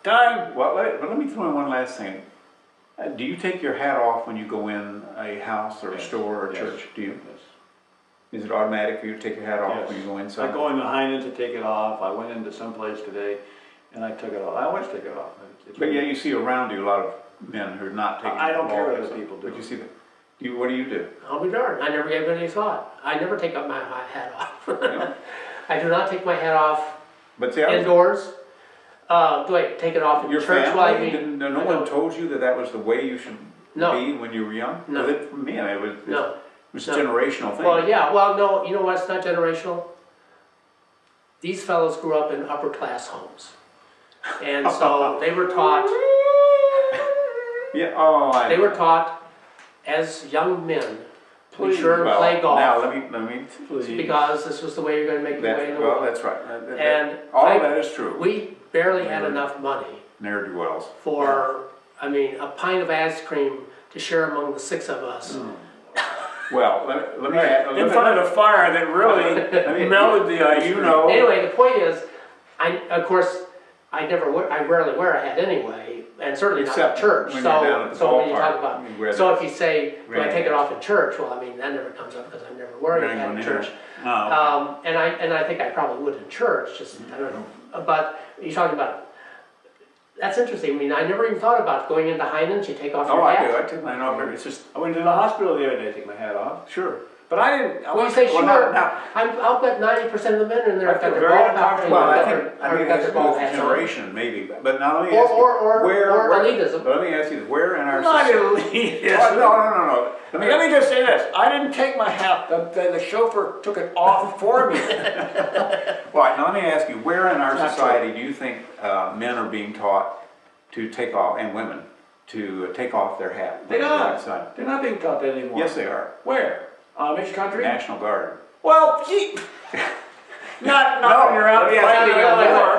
Time. Well, let me throw in one last thing. Do you take your hat off when you go in a house or a Yes, store or a yes, church? Do you? Yes. Is it automatic for you to take your hat off Yes. when you go I inside? go in behind it to take it off. I went into some place today and I took it off. I always take it off. But yeah, you see around you a lot of men who are not taking. I don't care what off. other people do. But you see that. What do you do? I'll be darned, I never gave it any thought. I never take up my hat off. Yeah. I do not take my hat off But see, I was- indoors. Do I take it off in your church while I family, mean? no I one don't- told you that that was the way you should No. be when you were young? No. Well, for me, it was, No. it was a No. generational thing. Well, yeah, well, no, you know what, it's not generational. These fellows grew up in upper class homes. And so they were taught, Yeah, oh, they were taught as young men, to be Please. sure to well, play golf. now, let me, Please. Because this was the way you're gonna make your way in the well, world. that's right. And all I- of that is true. We barely had enough money Ne'er-do-wells. for, I mean, a pint of ice cream to share among the six of us. Well, let me. In front of the fire that really me- melted the ice. You know. Anyway, the point is, of course, I rarely wear a hat anyway, and certainly not Except in church. when you're down at the So when you ballpark, talk about, you wear so the if you say, do I granny take it hats. off in church? Well, I mean, that never comes up because I'm never wearing a hat in Granny church. Oh, And I think I probably would in church, just, I don't know. But you're talking about, that's interesting. I mean, I never even thought about going into Heinen's, you take off oh, your I hat. do. I take mine off. It's just I went to the hospital the other day to take my hat off. sure. But I didn't. I When you went- say Well, sure, now- I'll bet 90% of the men in there I have got feel their very ball hat, uncomfortable. Well, I got think their it has got to their do ball with hats on. generation, maybe. But now let me ask you, Or where? elitism. But let me ask you, where in our Not society? elitist. No. Let me just say this. I didn't take my hat. The chauffeur took it off for me. Well, now let me ask you, where in our Not society do you think men are being taught to take off, and women, to take off their hat? when They're they go not. outside? They're not being taught that anymore. Yes, they are. Where? Amish country? National Guard. Well, gee. Not when you're out let me ask fighting you- a war.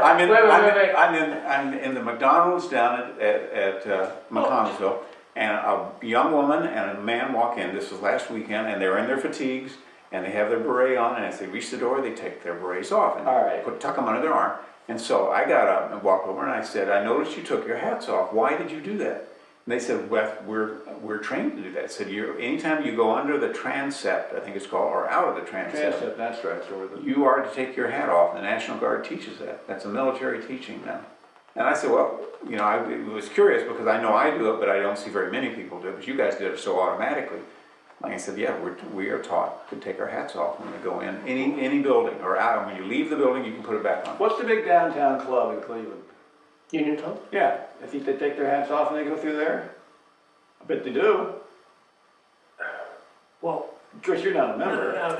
Wait. I'm in the McDonald's down at McConnellsville, and a young woman and a man walk in. This was last weekend, and they're in their fatigues, and they have their beret on, and as they reach the door, they take their berets off and All right. tuck them under their arm. And so I got up and walked over, and I said, "I noticed you took your hats off. Why did you do that?" And they said, "Well, we're trained to do that." I said, anytime you go under the transept, I think it's called, or out of the transept, Transept, that's right. So you are to take your hat off. The National Guard teaches that. That's a military teaching now. And I said, well, you know, I was curious because I know I do it, but I don't see very many people do it. But you guys did it so automatically. Like I said, yeah, we are taught to take our hats off when we go in any building, or out. When you leave the building, you can put it back on. what's the big downtown club in Cleveland? Uniontown? Yeah, I think they take their hats off and they go through there. I bet they do. Well, Of course, you're not a member.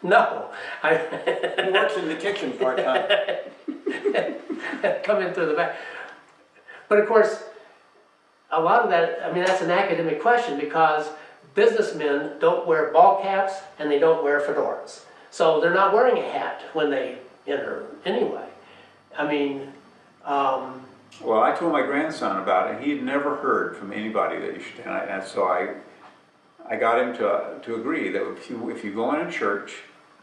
no. I He works in the kitchen part-time. come in through the back. But of course, a lot of that, I mean, that's an academic question because businessmen don't wear ball caps and they don't wear fedoras. So they're not wearing a hat when they enter anyway. I mean, Well, I told my grandson about it. He had never heard from anybody that you should, and so I got him to agree that if you go in a church,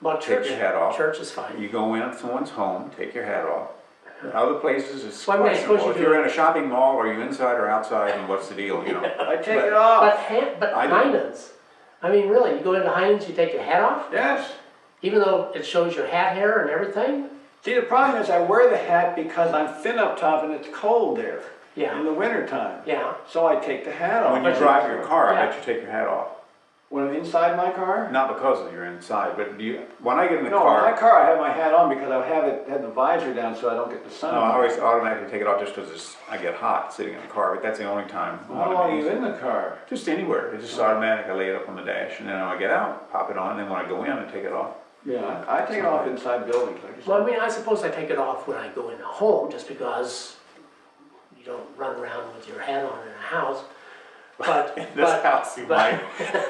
well, take church, your hat off. church is fine. You go in someone's home, take your hat off. In other places, it's Well, I mean, I suppose questionable. you If do you're it- in a shopping mall, are you inside or outside, and what's the deal, you know? I take But- it off. But I do. Heinen's, I mean, really, you go into Heinen's, you take your hat off, Yes. even though it shows your hat hair and everything? See, the problem is I wear the hat because I'm thin up top and it's cold there in Yeah, the wintertime. yeah. So I take the hat off. When you But drive your car, I Yeah. bet you take your hat off. When I'm inside my car? Not because you're inside, but when I get in the No, in my car, car I have my hat on because I had the visor down so I don't get the sun. no, I always automatically take it off just because I get hot sitting in the car, but that's the only time. How long are you in the car? Just anywhere. It's just automatic. I lay it up on the dash, and then when I get out, pop it on, and then when I go in, I take it off. Yeah, I take it off inside buildings. I just- Well, I mean, I suppose I take it off when I go in a home, just because you don't run around with your hat on in a house. But, In this but, house, you but- might.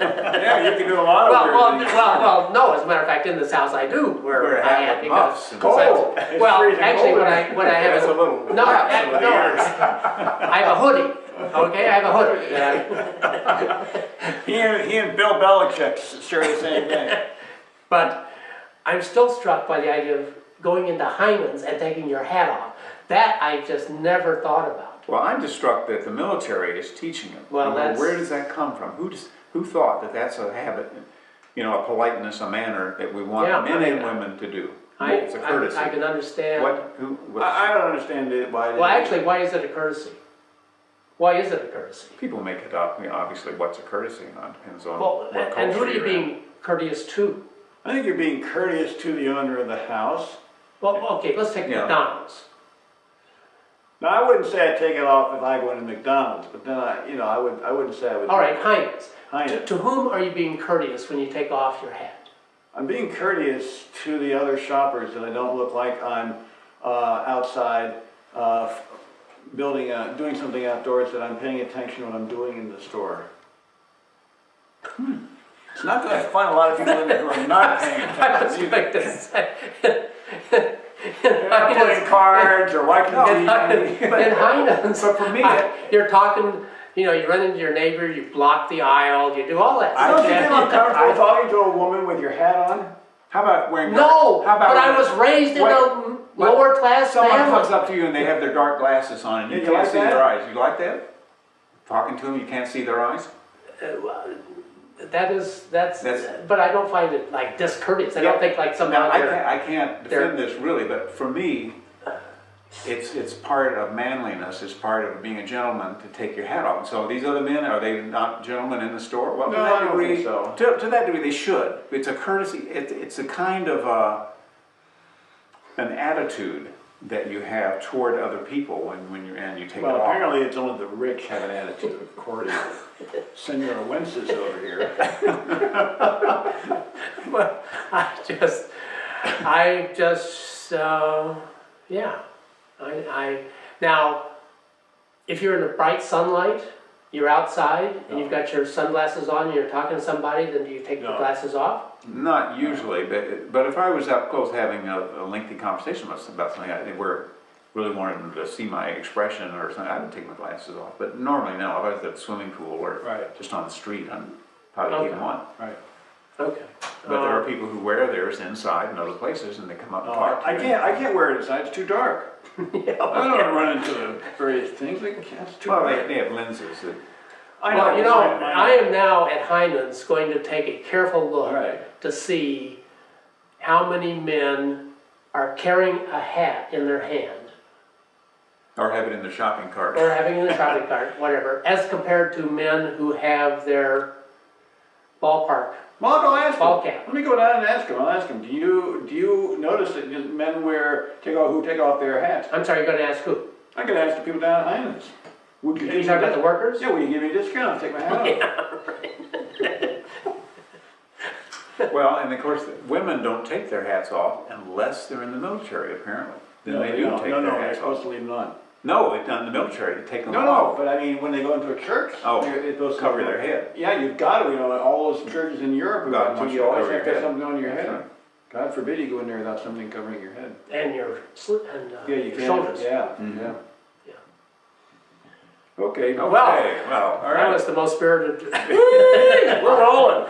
Yeah, you can do a lot of weird things. well, no, as a matter of fact, in this house I do Wear wear a a hat hat with because. muffs and Cold. It's Well, freezing actually, cold. what I have That's is a little no, flaps I over the ears. I have a hoodie. Okay, I have a hoodie. He and Bill Belichick share the same thing. But I'm still struck by the idea of going into Heinen's and taking your hat off. That I just never thought about. Well, I'm just struck that the military is teaching it. Well, Where does that come from? Who thought that that's a habit, a politeness, a manner that we want Yeah, men I- and women to do? I It's a courtesy. I can understand. I don't understand it, why. Well, actually, why is it a courtesy? Why is it a courtesy? People make it up. Obviously, what's a courtesy depends on Well, what and who culture are you you're in. being courteous to? I think you're being courteous to the owner of the house. Well, okay, let's take Yeah. McDonald's. Now, I wouldn't say I'd take it off if I go into McDonald's, but then I wouldn't say I would. All right, Heinz. Heinz. To whom are you being courteous when you take off your hat? I'm being courteous to the other shoppers that I don't look like I'm outside doing something outdoors, that I'm paying attention to what I'm doing in the store. It's not that I find a lot of people in there who are not paying I was attention. going to say. They're not playing cards or watching TV. In Heinz, But for me, you're talking, you run into your neighbor, you block the aisle, you do all that Don't stuff. you feel uncomfortable talking to a woman with your hat on? how about wearing? No, How about but I when- was raised in a lower class Someone comes family. up to you and they have their dark glasses on and you Yeah, you can't like see that? their eyes. You like that? Talking to them, you can't see their eyes? That's, That's- but I don't find it like discourteous. I don't think like some Now, out there. I can't defend this really, but for me, it's part of manliness, it's part of being a gentleman to take your hat off. So these other men, are they not gentlemen in the store? Well, No, to I that don't degree, think so. to that degree, they should. It's a courtesy. It's a kind of an attitude that you have toward other people when you take Well, it off. apparently it's only the rich have an attitude of courtesy. Senor Wences over here. But yeah. Now, if you're in the bright sunlight, you're outside and you've got your sunglasses on and you're talking to somebody, then do you take your No. glasses off? Not usually, but if I was up close having a lengthy conversation about something, I think where really wanted them to see my expression or something, I would take my glasses off. But normally, no. If I was at the swimming pool or Right. just on the street, I'm probably Okay. even one. Right. Okay. But there are people who wear theirs inside and other places, and they come up and talk to I you. can't wear it inside, it's too dark. I don't want to run into the various things, it's too Well, dark. they have lenses that. Well, I am now at Heinen's going to take a careful look Right. to see how many men are carrying a hat in their hand Or have it in their shopping cart. or having it in the shopping cart, whatever, as compared to men who have their ballpark Well, I'll go ask ball him. cap. Let me go down and ask him. I'll ask him, do you notice that men who take off their hats? I'm sorry, you're going to ask who? I could ask the people down at Heinen's. Would Are you talking about the workers? Yeah, will you give me a discount? I'll take my hat off. Well, and of course, women don't take their hats off unless they're in the military, apparently. Then they do take no, their they're hats supposed off. to leave them on. No, it's not in the military, they take them No, no, off. but I mean, when they go into a church, Oh, it's supposed to cover their head. Yeah, you've got to, all those churches in Europe who God got to, wants you you to always cover have to your have head. something on your That's head. right. God forbid you go in there without something covering your head. And your Yeah, you your can. shoulders. Yeah, Mhm. yeah. Yeah. Okay. Okay, Well, well, All That right. was the most spirited. We're rolling.